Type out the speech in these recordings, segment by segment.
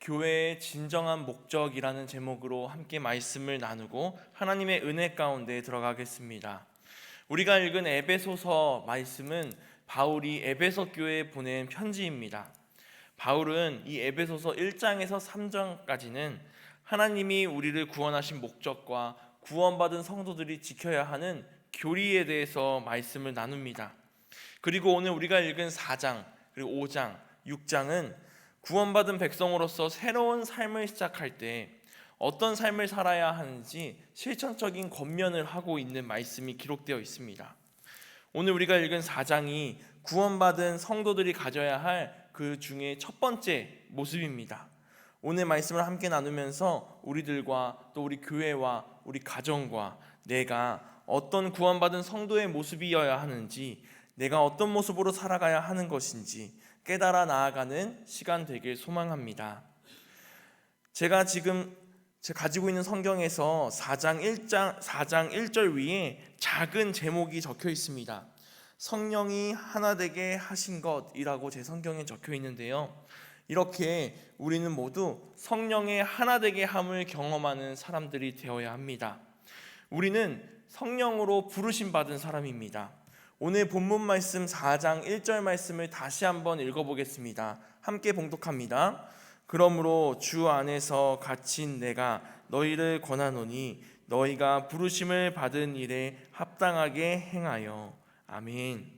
교회의 진정한 목적이라는 제목으로 함께 말씀을 나누고 하나님의 은혜 가운데 들어가겠습니다. 우리가 읽은 에베소서 말씀은 바울이 에베소 교회에 보낸 편지입니다. 바울은 이 에베소서 1장에서 3장까지는 하나님이 우리를 구원하신 목적과 구원받은 성도들이 지켜야 하는 교리에 대해서 말씀을 나눕니다. 그리고 오늘 우리가 읽은 4장 그리고 5장, 6장은 구원받은 백성으로서 새로운 삶을 시작할 때 어떤 삶을 살아야 하는지 실천적인 권면을 하고 있는 말씀이 기록되어 있습니다. 오늘 우리가 읽은 4장이 구원받은 성도들이 가져야 할 그 중에 첫 번째 모습입니다. 오늘 말씀을 함께 나누면서 우리들과 또 우리 교회와 우리 가정과 내가 어떤 구원받은 성도의 모습이어야 하는지, 내가 어떤 모습으로 살아가야 하는 것인지 깨달아 나아가는 시간 되길 소망합니다. 제가 지금 가지고 있는 성경에서 4장 1절 위에 작은 제목이 적혀 있습니다. 성령이 하나 되게 하신 것이라고 제 성경에 적혀 있는데요. 이렇게 우리는 모두 성령의 하나 되게 함을 경험하는 사람들이 되어야 합니다. 우리는 성령으로 부르심 받은 사람입니다. 오늘 본문 말씀 4장 1절 말씀을 다시 한번 읽어보겠습니다. 함께 봉독합니다. 그러므로 주 안에서 갇힌 내가 너희를 권하노니 너희가 부르심을 받은 일에 합당하게 행하여. 아멘.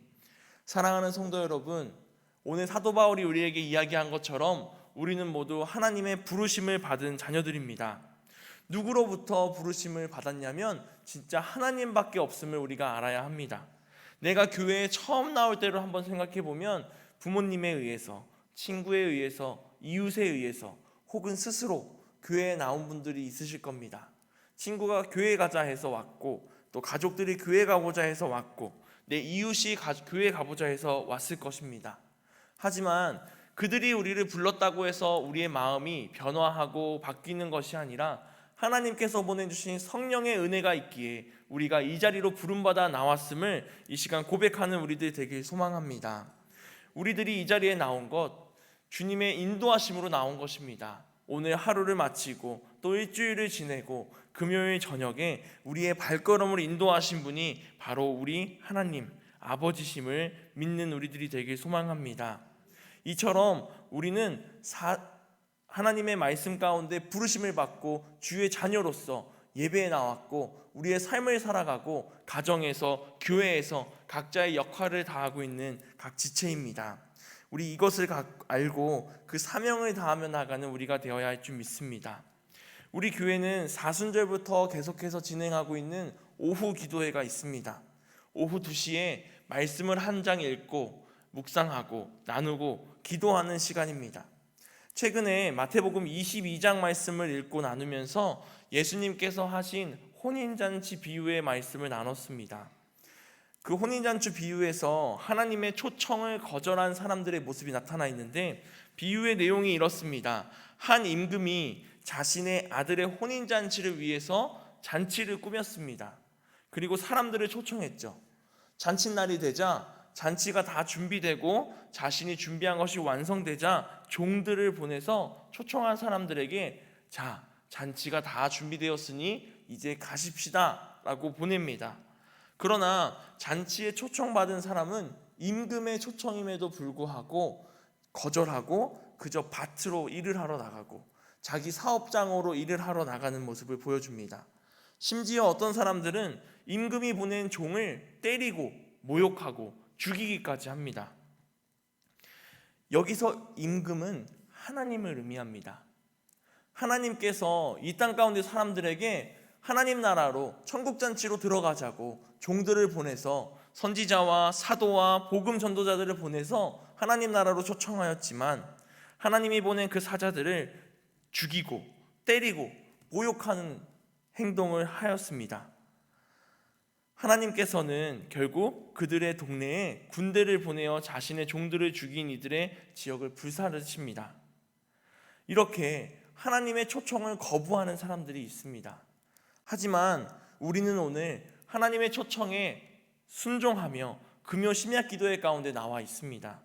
사랑하는 성도 여러분, 오늘 사도 바울이 우리에게 이야기한 것처럼 우리는 모두 하나님의 부르심을 받은 자녀들입니다. 누구로부터 부르심을 받았냐면 진짜 하나님밖에 없음을 우리가 알아야 합니다. 내가 교회에 처음 나올 때를 한번 생각해 보면 부모님에 의해서, 친구에 의해서, 이웃에 의해서 혹은 스스로 교회에 나온 분들이 있으실 겁니다. 친구가 교회 가자 해서 왔고, 또 가족들이 교회 가보자 해서 왔고, 내 이웃이 교회 가보자 해서 왔을 것입니다. 하지만 그들이 우리를 불렀다고 해서 우리의 마음이 변화하고 바뀌는 것이 아니라 하나님께서 보내주신 성령의 은혜가 있기에 우리가 이 자리로 부름받아 나왔음을 이 시간 고백하는 우리들 되길 소망합니다. 우리들이 이 자리에 나온 것, 주님의 인도하심으로 나온 것입니다. 오늘 하루를 마치고 또 일주일을 지내고 금요일 저녁에 우리의 발걸음을 인도하신 분이 바로 우리 하나님 아버지심을 믿는 우리들이 되길 소망합니다. 이처럼 우리는 하나님의 말씀 가운데 부르심을 받고 주의 자녀로서 예배에 나왔고 우리의 삶을 살아가고 가정에서 교회에서 각자의 역할을 다하고 있는 각 지체입니다. 우리 이것을 알고 그 사명을 다하며 나가는 우리가 되어야 할 줄 믿습니다. 우리 교회는 사순절부터 계속해서 진행하고 있는 오후 기도회가 있습니다. 오후 2시에 말씀을 한 장 읽고 묵상하고 나누고 기도하는 시간입니다. 최근에 마태복음 22장 말씀을 읽고 나누면서 예수님께서 하신 혼인잔치 비유의 말씀을 나눴습니다. 그 혼인잔치 비유에서 하나님의 초청을 거절한 사람들의 모습이 나타나 있는데 비유의 내용이 이렇습니다. 한 임금이 자신의 아들의 혼인잔치를 위해서 잔치를 꾸몄습니다. 그리고 사람들을 초청했죠. 잔칫날이 되자 잔치가 다 준비되고 자신이 준비한 것이 완성되자 종들을 보내서 초청한 사람들에게 자, 잔치가 다 준비되었으니 이제 가십시다 라고 보냅니다. 그러나 잔치에 초청받은 사람은 임금의 초청임에도 불구하고 거절하고 그저 밭으로 일을 하러 나가고 자기 사업장으로 일을 하러 나가는 모습을 보여줍니다. 심지어 어떤 사람들은 임금이 보낸 종을 때리고 모욕하고 죽이기까지 합니다. 여기서 임금은 하나님을 의미합니다. 하나님께서 이 땅 가운데 사람들에게 하나님 나라로 천국잔치로 들어가자고 종들을 보내서 선지자와 사도와 복음 전도자들을 보내서 하나님 나라로 초청하였지만 하나님이 보낸 그 사자들을 죽이고 때리고 모욕하는 행동을 하였습니다. 하나님께서는 결국 그들의 동네에 군대를 보내어 자신의 종들을 죽인 이들의 지역을 불사르십니다. 이렇게 하나님의 초청을 거부하는 사람들이 있습니다. 하지만 우리는 오늘 하나님의 초청에 순종하며 금요 심야 기도회 가운데 나와 있습니다.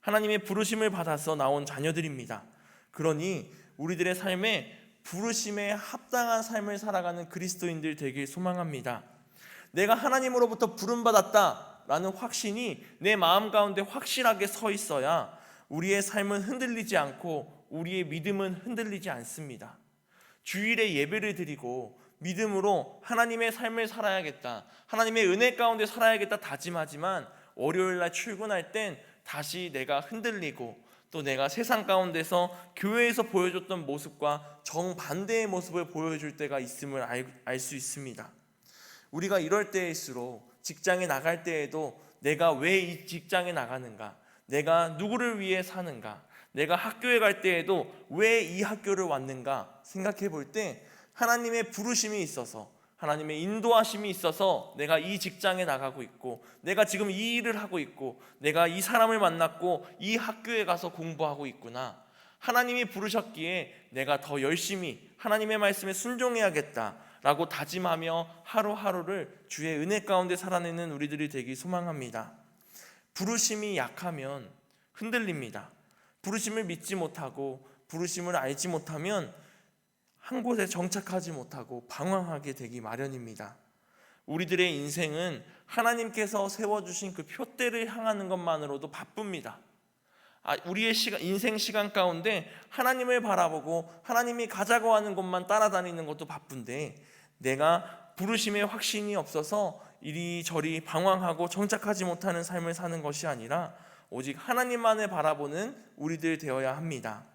하나님의 부르심을 받아서 나온 자녀들입니다. 그러니 우리들의 삶에 부르심에 합당한 삶을 살아가는 그리스도인들 되길 소망합니다. 내가 하나님으로부터 부름받았다라는 확신이 내 마음 가운데 확실하게 서 있어야 우리의 삶은 흔들리지 않고 우리의 믿음은 흔들리지 않습니다. 주일에 예배를 드리고 믿음으로 하나님의 삶을 살아야겠다, 하나님의 은혜 가운데 살아야겠다 다짐하지만 월요일날 출근할 땐 다시 내가 흔들리고 또 내가 세상 가운데서 교회에서 보여줬던 모습과 정반대의 모습을 보여줄 때가 있음을 알 수 있습니다. 우리가 이럴 때일수록 직장에 나갈 때에도 내가 왜 이 직장에 나가는가, 내가 누구를 위해 사는가, 내가 학교에 갈 때에도 왜 이 학교를 왔는가 생각해 볼 때 하나님의 부르심이 있어서, 하나님의 인도하심이 있어서 내가 이 직장에 나가고 있고, 내가 지금 이 일을 하고 있고, 내가 이 사람을 만났고 이 학교에 가서 공부하고 있구나. 하나님이 부르셨기에 내가 더 열심히 하나님의 말씀에 순종해야겠다라고 다짐하며 하루하루를 주의 은혜 가운데 살아내는 우리들이 되기 소망합니다. 부르심이 약하면 흔들립니다. 부르심을 믿지 못하고 부르심을 알지 못하면 한 곳에 정착하지 못하고 방황하게 되기 마련입니다. 우리들의 인생은 하나님께서 세워주신 그 표대를 향하는 것만으로도 바쁩니다. 우리의 인생 시간 가운데 하나님을 바라보고 하나님이 가자고 하는 곳만 따라다니는 것도 바쁜데, 내가 부르심의 확신이 없어서 이리저리 방황하고 정착하지 못하는 삶을 사는 것이 아니라 오직 하나님만을 바라보는 우리들 되어야 합니다.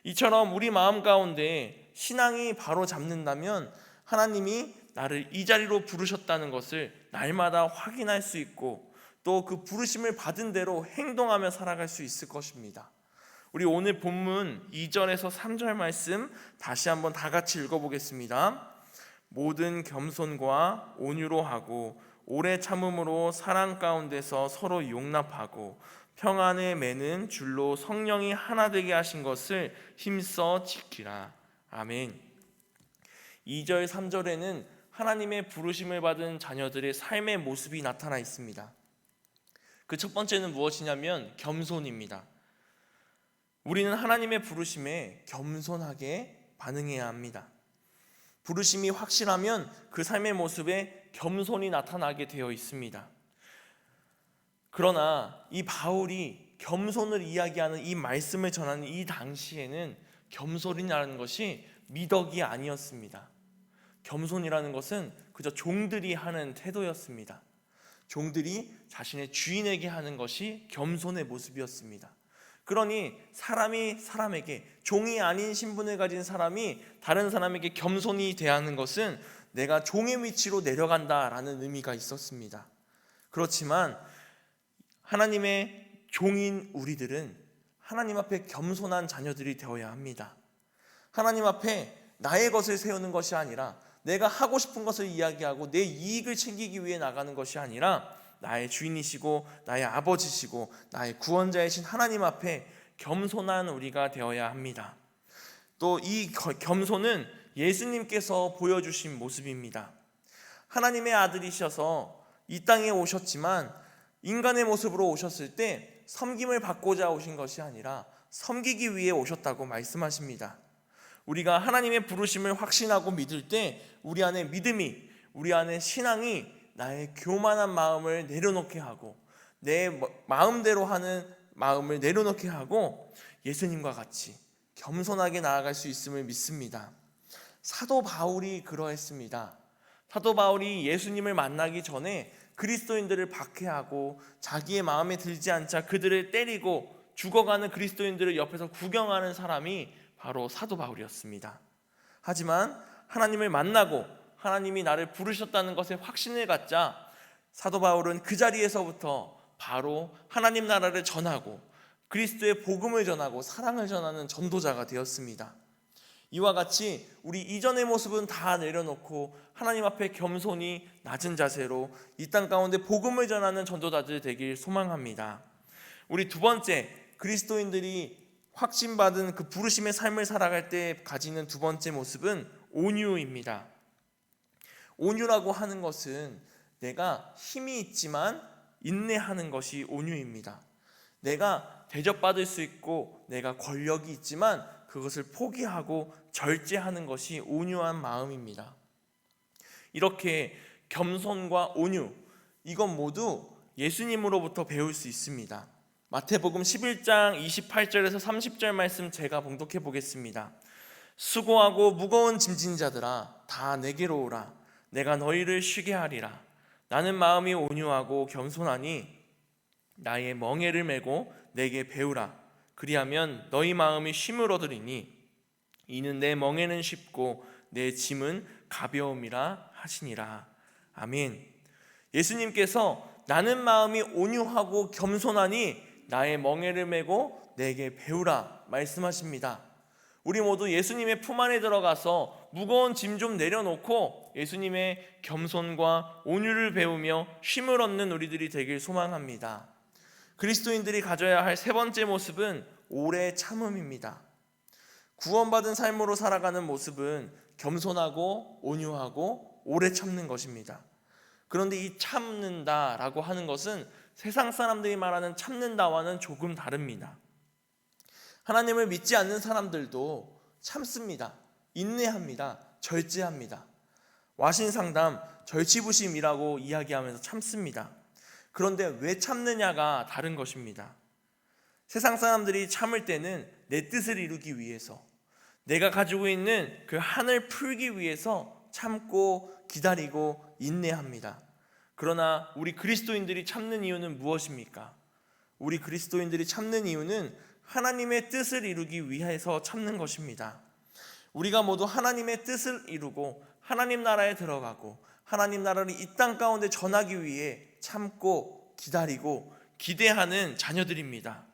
이처럼 우리 마음 가운데 신앙이 바로 잡는다면 하나님이 나를 이 자리로 부르셨다는 것을 날마다 확인할 수 있고 또 그 부르심을 받은 대로 행동하며 살아갈 수 있을 것입니다. 우리 오늘 본문 2절에서 3절 말씀 다시 한번 다 같이 읽어보겠습니다. 모든 겸손과 온유로 하고 오래 참음으로 사랑 가운데서 서로 용납하고 평안을 매는 줄로 성령이 하나 되게 하신 것을 힘써 지키라. 아멘. 2절 3절에는 하나님의 부르심을 받은 자녀들의 삶의 모습이 나타나 있습니다. 그 첫 번째는 무엇이냐면 겸손입니다. 우리는 하나님의 부르심에 겸손하게 반응해야 합니다. 부르심이 확실하면 그 삶의 모습에 겸손이 나타나게 되어 있습니다. 그러나 이 바울이 겸손을 이야기하는 이 말씀을 전하는 이 당시에는 겸손이라는 것이 미덕이 아니었습니다. 겸손이라는 것은 그저 종들이 하는 태도였습니다. 종들이 자신의 주인에게 하는 것이 겸손의 모습이었습니다. 그러니 사람이 사람에게, 종이 아닌 신분을 가진 사람이 다른 사람에게 겸손히 대하는 것은 내가 종의 위치로 내려간다라는 의미가 있었습니다. 그렇지만 하나님의 종인 우리들은 하나님 앞에 겸손한 자녀들이 되어야 합니다. 하나님 앞에 나의 것을 세우는 것이 아니라 내가 하고 싶은 것을 이야기하고 내 이익을 챙기기 위해 나가는 것이 아니라 나의 주인이시고 나의 아버지시고 나의 구원자이신 하나님 앞에 겸손한 우리가 되어야 합니다. 또 이 겸손은 예수님께서 보여주신 모습입니다. 하나님의 아들이셔서 이 땅에 오셨지만 인간의 모습으로 오셨을 때 섬김을 받고자 오신 것이 아니라 섬기기 위해 오셨다고 말씀하십니다. 우리가 하나님의 부르심을 확신하고 믿을 때 우리 안에 믿음이, 우리 안에 신앙이 나의 교만한 마음을 내려놓게 하고 내 마음대로 하는 마음을 내려놓게 하고 예수님과 같이 겸손하게 나아갈 수 있음을 믿습니다. 사도 바울이 그러했습니다. 사도 바울이 예수님을 만나기 전에 그리스도인들을 박해하고 자기의 마음에 들지 않자 그들을 때리고 죽어가는 그리스도인들을 옆에서 구경하는 사람이 바로 사도 바울이었습니다. 하지만 하나님을 만나고 하나님이 나를 부르셨다는 것에 확신을 갖자 사도 바울은 그 자리에서부터 바로 하나님 나라를 전하고 그리스도의 복음을 전하고 사랑을 전하는 전도자가 되었습니다. 이와 같이 우리 이전의 모습은 다 내려놓고 하나님 앞에 겸손히 낮은 자세로 이 땅 가운데 복음을 전하는 전도자들 되길 소망합니다. 우리 두 번째, 그리스도인들이 확신받은 그 부르심의 삶을 살아갈 때 가지는 두 번째 모습은 온유입니다. 온유라고 하는 것은 내가 힘이 있지만 인내하는 것이 온유입니다. 내가 대접받을 수 있고 내가 권력이 있지만 그것을 포기하고 절제하는 것이 온유한 마음입니다. 이렇게 겸손과 온유, 이건 모두 예수님으로부터 배울 수 있습니다. 마태복음 11장 28절에서 30절 말씀 제가 봉독해 보겠습니다. 수고하고 무거운 짐진 자들아 다 내게로 오라. 내가 너희를 쉬게 하리라. 나는 마음이 온유하고 겸손하니 나의 멍에를 메고 내게 배우라. 그리하면 너희 마음이 쉼을 얻으리니 이는 내 멍에는 쉽고 내 짐은 가벼움이라 하시니라. 아멘. 예수님께서 나는 마음이 온유하고 겸손하니 나의 멍에를 메고 내게 배우라 말씀하십니다. 우리 모두 예수님의 품 안에 들어가서 무거운 짐 좀 내려놓고 예수님의 겸손과 온유를 배우며 쉼을 얻는 우리들이 되길 소망합니다. 그리스도인들이 가져야 할 세 번째 모습은 오래 참음입니다. 구원받은 삶으로 살아가는 모습은 겸손하고 온유하고 오래 참는 것입니다. 그런데 이 참는다라고 하는 것은 세상 사람들이 말하는 참는다와는 조금 다릅니다. 하나님을 믿지 않는 사람들도 참습니다. 인내합니다. 절제합니다. 와신상담, 절치부심이라고 이야기하면서 참습니다. 그런데 왜 참느냐가 다른 것입니다. 세상 사람들이 참을 때는 내 뜻을 이루기 위해서, 내가 가지고 있는 그 한을 풀기 위해서 참고 기다리고 인내합니다. 그러나 우리 그리스도인들이 참는 이유는 무엇입니까? 우리 그리스도인들이 참는 이유는 하나님의 뜻을 이루기 위해서 참는 것입니다. 우리가 모두 하나님의 뜻을 이루고 하나님 나라에 들어가고 하나님 나라를 이 땅 가운데 전하기 위해 참고 기다리고 기대하는 자녀들입니다.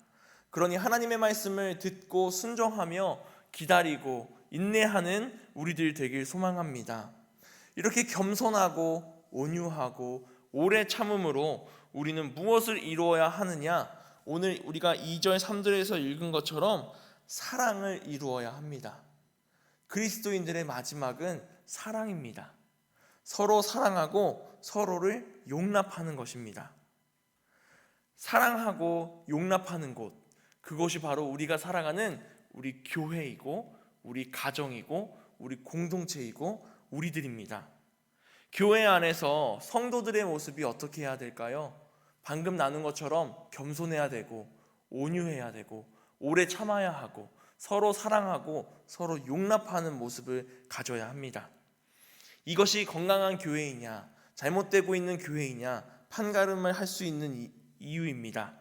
그러니 하나님의 말씀을 듣고 순종하며 기다리고 인내하는 우리들 되길 소망합니다. 이렇게 겸손하고 온유하고 오래 참음으로 우리는 무엇을 이루어야 하느냐? 오늘 우리가 2절 3절에서 읽은 것처럼 사랑을 이루어야 합니다. 그리스도인들의 마지막은 사랑입니다. 서로 사랑하고 서로를 용납하는 것입니다. 사랑하고 용납하는 곳, 그것이 바로 우리가 살아가는 우리 교회이고 우리 가정이고 우리 공동체이고 우리들입니다. 교회 안에서 성도들의 모습이 어떻게 해야 될까요? 방금 나눈 것처럼 겸손해야 되고 온유해야 되고 오래 참아야 하고 서로 사랑하고 서로 용납하는 모습을 가져야 합니다. 이것이 건강한 교회이냐, 잘못되고 있는 교회이냐 판가름을 할 수 있는 이유입니다.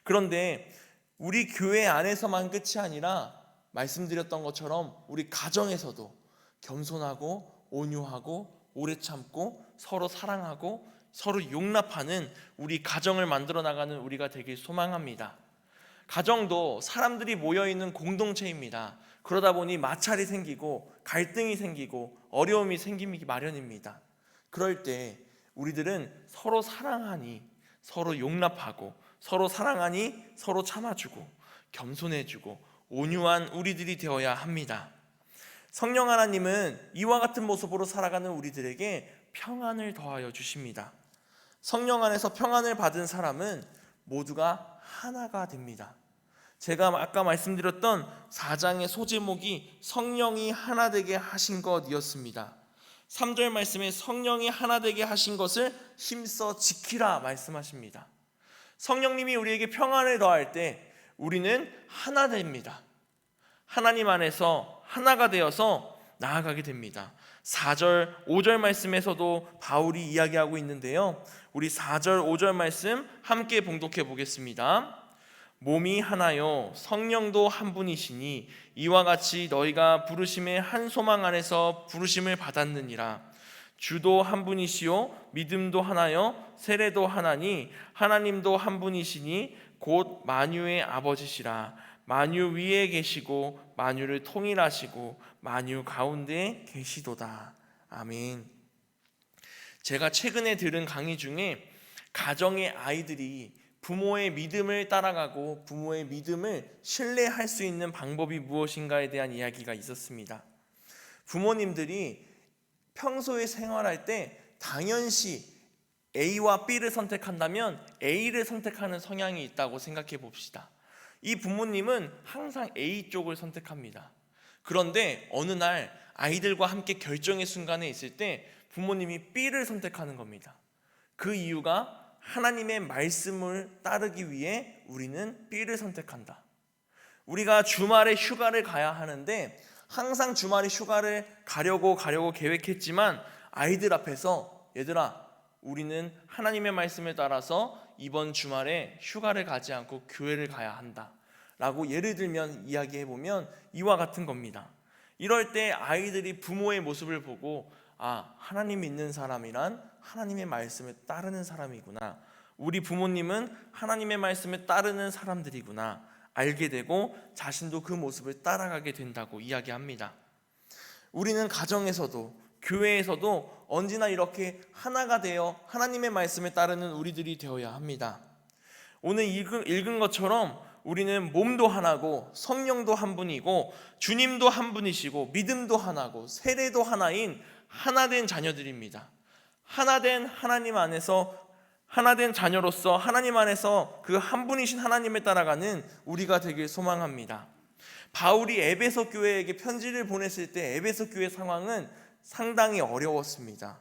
그런데 우리 교회 안에서만 끝이 아니라 말씀드렸던 것처럼 우리 가정에서도 겸손하고 온유하고 오래 참고 서로 사랑하고 서로 용납하는 우리 가정을 만들어 나가는 우리가 되길 소망합니다. 가정도 사람들이 모여있는 공동체입니다. 그러다 보니 마찰이 생기고 갈등이 생기고 어려움이 생기기 마련입니다. 그럴 때 우리들은 서로 사랑하니 서로 용납하고 서로 사랑하니 서로 참아주고 겸손해주고 온유한 우리들이 되어야 합니다. 성령 하나님은 이와 같은 모습으로 살아가는 우리들에게 평안을 더하여 주십니다. 성령 안에서 평안을 받은 사람은 모두가 하나가 됩니다. 제가 아까 말씀드렸던 4장의 소제목이 성령이 하나 되게 하신 것이었습니다. 3절 말씀에 성령이 하나 되게 하신 것을 힘써 지키라 말씀하십니다. 성령님이 우리에게 평안을 더할 때 우리는 하나 됩니다. 하나님 안에서 하나가 되어서 나아가게 됩니다. 4절, 5절 말씀에서도 바울이 이야기하고 있는데요. 우리 4절, 5절 말씀 함께 봉독해 보겠습니다. 몸이 하나요 성령도 한 분이시니 이와 같이 너희가 부르심의 한 소망 안에서 부르심을 받았느니라. 주도 한 분이시요 믿음도 하나요 세례도 하나니 하나님도 한 분이시니 곧 만유의 아버지시라. 만유 위에 계시고 만유를 통일하시고 만유 가운데 계시도다. 아멘. 제가 최근에 들은 강의 중에 가정의 아이들이 부모의 믿음을 따라가고 부모의 믿음을 신뢰할 수 있는 방법이 무엇인가에 대한 이야기가 있었습니다. 부모님들이 평소에 생활할 때 당연시 A와 B를 선택한다면 A를 선택하는 성향이 있다고 생각해 봅시다. 이 부모님은 항상 A 쪽을 선택합니다. 그런데 어느 날 아이들과 함께 결정의 순간에 있을 때 부모님이 B를 선택하는 겁니다. 그 이유가 하나님의 말씀을 따르기 위해 우리는 B를 선택한다. 우리가 주말에 휴가를 가야 하는데 항상 주말에 휴가를 가려고 계획했지만 아이들 앞에서 얘들아, 우리는 하나님의 말씀을 따라서 이번 주말에 휴가를 가지 않고 교회를 가야 한다 라고 예를 들면 이야기해보면 이와 같은 겁니다. 이럴 때 아이들이 부모의 모습을 보고 하나님 믿는 사람이란 하나님의 말씀을 따르는 사람이구나, 우리 부모님은 하나님의 말씀을 따르는 사람들이구나 알게 되고 자신도 그 모습을 따라가게 된다고 이야기합니다. 우리는 가정에서도 교회에서도 언제나 이렇게 하나가 되어 하나님의 말씀을 따르는 우리들이 되어야 합니다. 오늘 읽은 것처럼 우리는 몸도 하나고 성령도 한 분이고 주님도 한 분이시고 믿음도 하나고 세례도 하나인 하나된 자녀들입니다. 하나된 하나님 안에서 하나된 자녀로서 하나님 안에서 그 한 분이신 하나님을 따라가는 우리가 되길 소망합니다. 바울이 에베소 교회에게 편지를 보냈을 때 에베소 교회 상황은 상당히 어려웠습니다.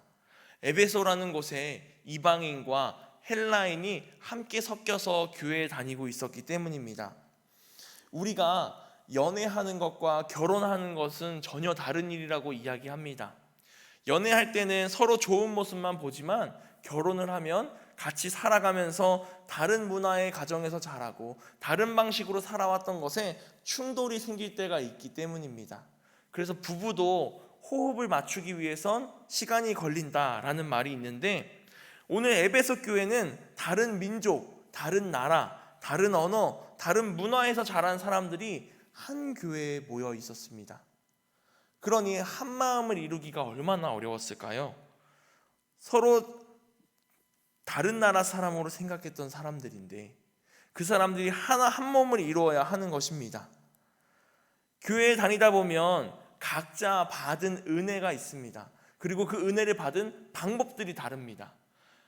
에베소라는 곳에 이방인과 헬라인이 함께 섞여서 교회에 다니고 있었기 때문입니다. 우리가 연애하는 것과 결혼하는 것은 전혀 다른 일이라고 이야기합니다. 연애할 때는 서로 좋은 모습만 보지만 결혼을 하면 같이 살아가면서 다른 문화의 가정에서 자라고 다른 방식으로 살아왔던 것에 충돌이 생길 때가 있기 때문입니다. 그래서 부부도 호흡을 맞추기 위해선 시간이 걸린다라는 말이 있는데, 오늘 에베소 교회는 다른 민족, 다른 나라, 다른 언어, 다른 문화에서 자란 사람들이 한 교회에 모여 있었습니다. 그러니 한 마음을 이루기가 얼마나 어려웠을까요? 서로 다른 나라 사람으로 생각했던 사람들인데 그 사람들이 한 몸을 이루어야 하는 것입니다. 교회에 다니다 보면 각자 받은 은혜가 있습니다. 그리고 그 은혜를 받은 방법들이 다릅니다.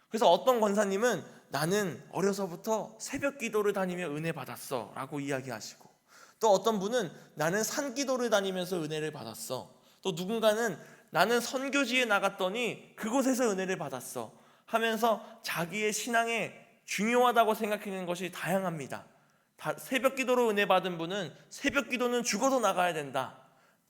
그래서 어떤 권사님은 나는 어려서부터 새벽 기도를 다니며 은혜 받았어 라고 이야기하시고, 또 어떤 분은 나는 산기도를 다니면서 은혜를 받았어, 또 누군가는 나는 선교지에 나갔더니 그곳에서 은혜를 받았어 하면서 자기의 신앙에 중요하다고 생각하는 것이 다양합니다. 새벽 기도로 은혜 받은 분은 새벽 기도는 죽어도 나가야 된다,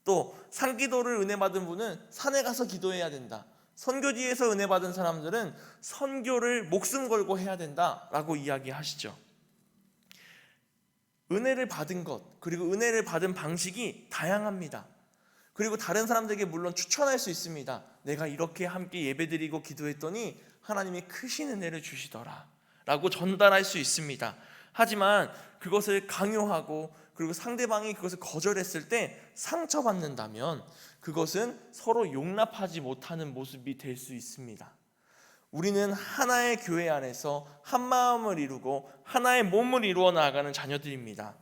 또 산기도를 은혜 받은 분은 산에 가서 기도해야 된다, 선교지에서 은혜 받은 사람들은 선교를 목숨 걸고 해야 된다라고 이야기하시죠. 은혜를 받은 것, 그리고 은혜를 받은 방식이 다양합니다. 그리고 다른 사람들에게 물론 추천할 수 있습니다. 내가 이렇게 함께 예배드리고 기도했더니 하나님이 크신 은혜를 주시더라 라고 전달할 수 있습니다. 하지만 그것을 강요하고 그리고 상대방이 그것을 거절했을 때 상처받는다면 그것은 서로 용납하지 못하는 모습이 될 수 있습니다. 우리는 하나의 교회 안에서 한 마음을 이루고 하나의 몸을 이루어 나아가는 자녀들입니다.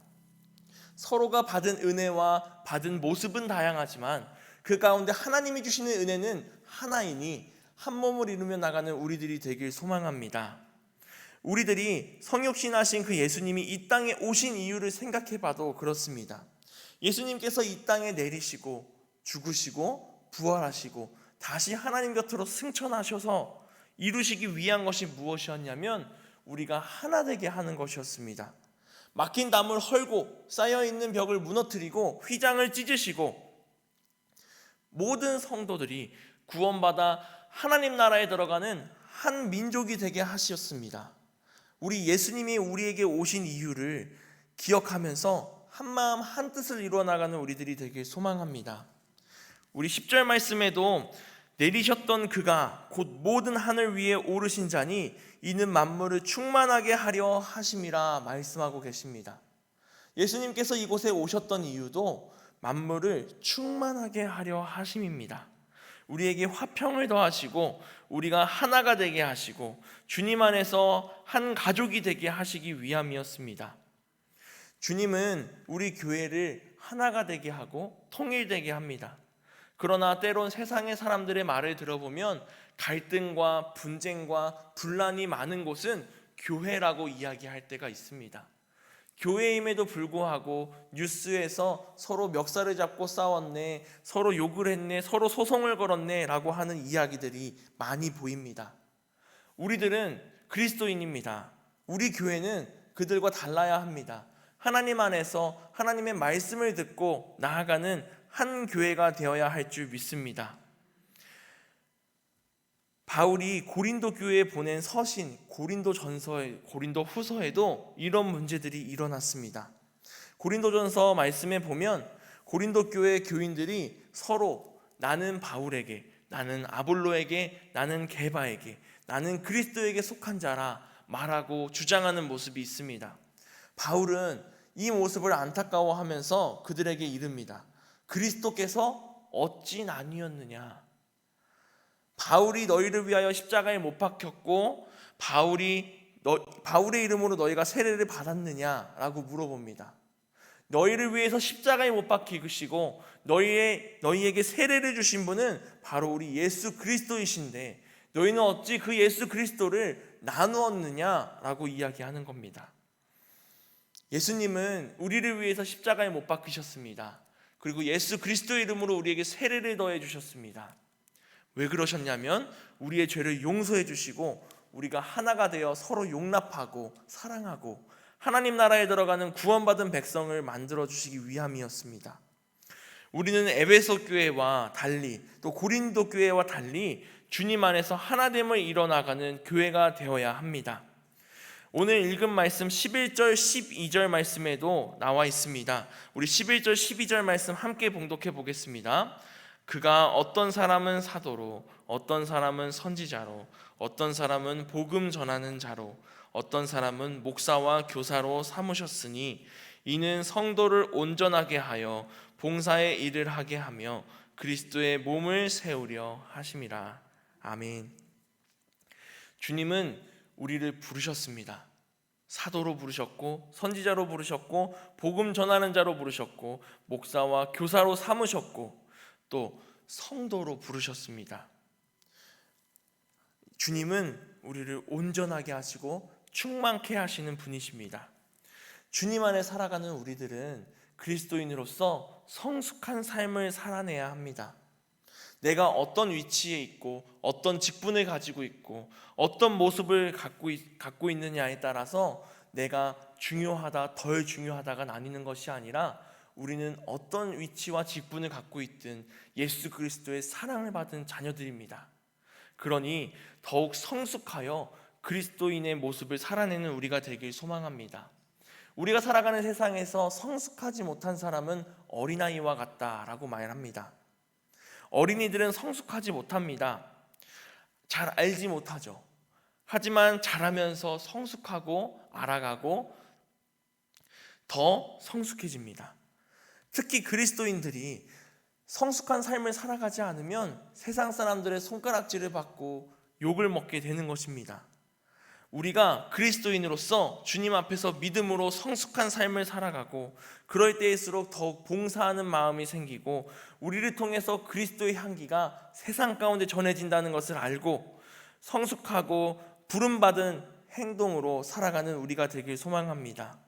서로가 받은 은혜와 받은 모습은 다양하지만 그 가운데 하나님이 주시는 은혜는 하나이니 한 몸을 이루며 나가는 우리들이 되길 소망합니다. 우리들이 성육신하신 그 예수님이 이 땅에 오신 이유를 생각해봐도 그렇습니다. 예수님께서 이 땅에 내리시고 죽으시고 부활하시고 다시 하나님 곁으로 승천하셔서 이루시기 위한 것이 무엇이었냐면 우리가 하나 되게 하는 것이었습니다. 막힌 담을 헐고 쌓여있는 벽을 무너뜨리고 휘장을 찢으시고 모든 성도들이 구원받아 하나님 나라에 들어가는 한 민족이 되게 하셨습니다. 우리 예수님이 우리에게 오신 이유를 기억하면서 한마음 한뜻을 이루어 나가는 우리들이 되길 소망합니다. 우리 10절 말씀에도 내리셨던 그가 곧 모든 하늘 위에 오르신 자니 이는 만물을 충만하게 하려 하심이라 말씀하고 계십니다. 예수님께서 이곳에 오셨던 이유도 만물을 충만하게 하려 하심입니다. 우리에게 화평을 더하시고 우리가 하나가 되게 하시고 주님 안에서 한 가족이 되게 하시기 위함이었습니다. 주님은 우리 교회를 하나가 되게 하고 통일되게 합니다. 그러나 때론 세상의 사람들의 말을 들어보면 갈등과 분쟁과 분란이 많은 곳은 교회라고 이야기할 때가 있습니다. 교회임에도 불구하고 뉴스에서 서로 멱살을 잡고 싸웠네, 서로 욕을 했네, 서로 소송을 걸었네 라고 하는 이야기들이 많이 보입니다. 우리들은 그리스도인입니다. 우리 교회는 그들과 달라야 합니다. 하나님 안에서 하나님의 말씀을 듣고 나아가는 한 교회가 되어야 할 줄 믿습니다. 바울이 고린도 교회에 보낸 서신 고린도 후서에도 이런 문제들이 일어났습니다. 고린도전서 말씀에 보면 고린도 교회 교인들이 서로 나는 바울에게, 나는 아볼로에게, 나는 게바에게, 나는 그리스도에게 속한 자라 말하고 주장하는 모습이 있습니다. 바울은 이 모습을 안타까워하면서 그들에게 이릅니다. 그리스도께서 어찌 나뉘었느냐? 바울이 너희를 위하여 십자가에 못 박혔고 바울의 이름으로 너희가 세례를 받았느냐라고 물어봅니다. 너희를 위해서 십자가에 못 박히시고 너희에게 세례를 주신 분은 바로 우리 예수 그리스도이신데 너희는 어찌 그 예수 그리스도를 나누었느냐라고 이야기하는 겁니다. 예수님은 우리를 위해서 십자가에 못 박히셨습니다. 그리고 예수 그리스도의 이름으로 우리에게 세례를 더해 주셨습니다. 왜 그러셨냐면 우리의 죄를 용서해 주시고 우리가 하나가 되어 서로 용납하고 사랑하고 하나님 나라에 들어가는 구원받은 백성을 만들어 주시기 위함이었습니다. 우리는 에베소 교회와 달리 또 고린도 교회와 달리 주님 안에서 하나됨을 이뤄나가는 교회가 되어야 합니다. 오늘 읽은 말씀 11절 12절 말씀에도 나와 있습니다. 우리 11절 12절 말씀 함께 봉독해 보겠습니다. 그가 어떤 사람은 사도로, 어떤 사람은 선지자로, 어떤 사람은 복음 전하는 자로, 어떤 사람은 목사와 교사로 삼으셨으니 이는 성도를 온전하게 하여 봉사의 일을 하게 하며 그리스도의 몸을 세우려 하심이라. 아멘. 주님은 우리를 부르셨습니다. 사도로 부르셨고 선지자로 부르셨고 복음 전하는 자로 부르셨고 목사와 교사로 삼으셨고 또 성도로 부르셨습니다. 주님은 우리를 온전하게 하시고 충만케 하시는 분이십니다. 주님 안에 살아가는 우리들은 그리스도인으로서 성숙한 삶을 살아내야 합니다. 내가 어떤 위치에 있고 어떤 직분을 가지고 있고 어떤 모습을 갖고 있느냐에 따라서 내가 중요하다 덜 중요하다가 나뉘는 것이 아니라 우리는 어떤 위치와 직분을 갖고 있든 예수 그리스도의 사랑을 받은 자녀들입니다. 그러니 더욱 성숙하여 그리스도인의 모습을 살아내는 우리가 되길 소망합니다. 우리가 살아가는 세상에서 성숙하지 못한 사람은 어린아이와 같다라고 말합니다. 어린이들은 성숙하지 못합니다. 잘 알지 못하죠. 하지만 자라면서 성숙하고 알아가고 더 성숙해집니다. 특히 그리스도인들이 성숙한 삶을 살아가지 않으면 세상 사람들의 손가락질을 받고 욕을 먹게 되는 것입니다. 우리가 그리스도인으로서 주님 앞에서 믿음으로 성숙한 삶을 살아가고 그럴 때일수록 더욱 봉사하는 마음이 생기고 우리를 통해서 그리스도의 향기가 세상 가운데 전해진다는 것을 알고 성숙하고 부름받은 행동으로 살아가는 우리가 되길 소망합니다.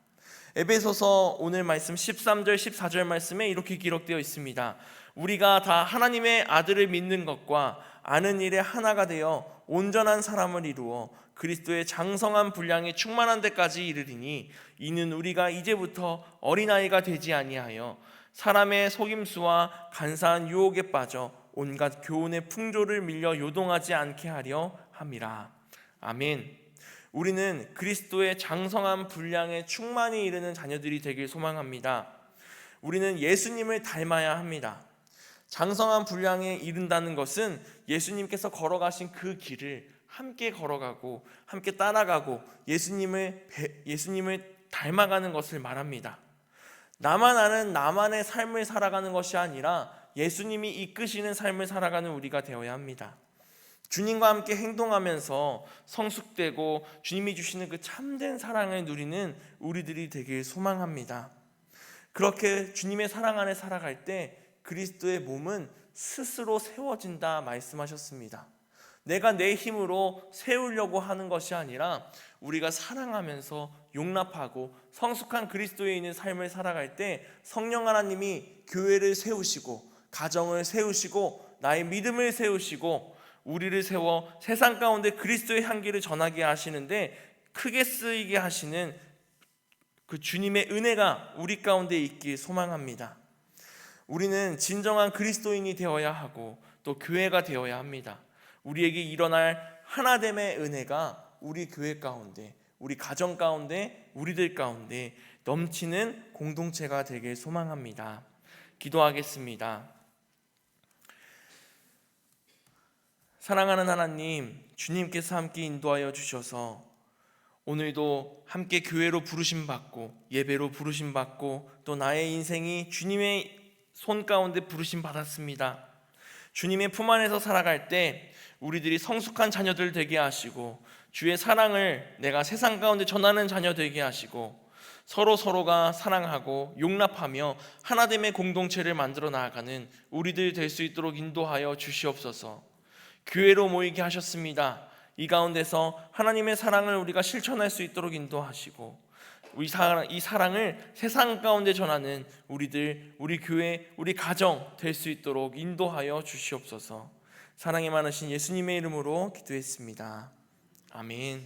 에베소서 오늘 말씀 13절 14절 말씀에 이렇게 기록되어 있습니다. 우리가 다 하나님의 아들을 믿는 것과 아는 일에 하나가 되어 온전한 사람을 이루어 그리스도의 장성한 분량이 충만한 데까지 이르리니 이는 우리가 이제부터 어린아이가 되지 아니하여 사람의 속임수와 간사한 유혹에 빠져 온갖 교훈의 풍조를 밀려 요동하지 않게 하려 함이라. 아멘. 우리는 그리스도의 장성한 분량에 충만히 이르는 자녀들이 되길 소망합니다. 우리는 예수님을 닮아야 합니다. 장성한 분량에 이른다는 것은 예수님께서 걸어가신 그 길을 함께 걸어가고 함께 따라가고 예수님을 닮아가는 것을 말합니다. 나만 아는 나만의 삶을 살아가는 것이 아니라 예수님이 이끄시는 삶을 살아가는 우리가 되어야 합니다. 주님과 함께 행동하면서 성숙되고 주님이 주시는 그 참된 사랑을 누리는 우리들이 되길 소망합니다. 그렇게 주님의 사랑 안에 살아갈 때 그리스도의 몸은 스스로 세워진다 말씀하셨습니다. 내가 내 힘으로 세우려고 하는 것이 아니라 우리가 사랑하면서 용납하고 성숙한 그리스도인의 삶을 살아갈 때 성령 하나님이 교회를 세우시고 가정을 세우시고 나의 믿음을 세우시고 우리를 세워 세상 가운데 그리스도의 향기를 전하게 하시는데 크게 쓰이게 하시는 그 주님의 은혜가 우리 가운데 있길 소망합니다. 우리는 진정한 그리스도인이 되어야 하고 또 교회가 되어야 합니다. 우리에게 일어날 하나됨의 은혜가 우리 교회 가운데, 우리 가정 가운데, 우리들 가운데 넘치는 공동체가 되길 소망합니다. 기도하겠습니다. 사랑하는 하나님, 주님께서 함께 인도하여 주셔서 오늘도 함께 교회로 부르심 받고 예배로 부르심 받고 또 나의 인생이 주님의 손 가운데 부르심 받았습니다. 주님의 품 안에서 살아갈 때 우리들이 성숙한 자녀들 되게 하시고 주의 사랑을 내가 세상 가운데 전하는 자녀 되게 하시고 서로가 사랑하고 용납하며 하나됨의 공동체를 만들어 나아가는 우리들 될 수 있도록 인도하여 주시옵소서. 교회로 모이게 하셨습니다. 이 가운데서 하나님의 사랑을 우리가 실천할 수 있도록 인도하시고 이 사랑을 세상 가운데 전하는 우리들, 우리 교회, 우리 가정 될 수 있도록 인도하여 주시옵소서. 사랑이 많으신 예수님의 이름으로 기도했습니다. 아멘.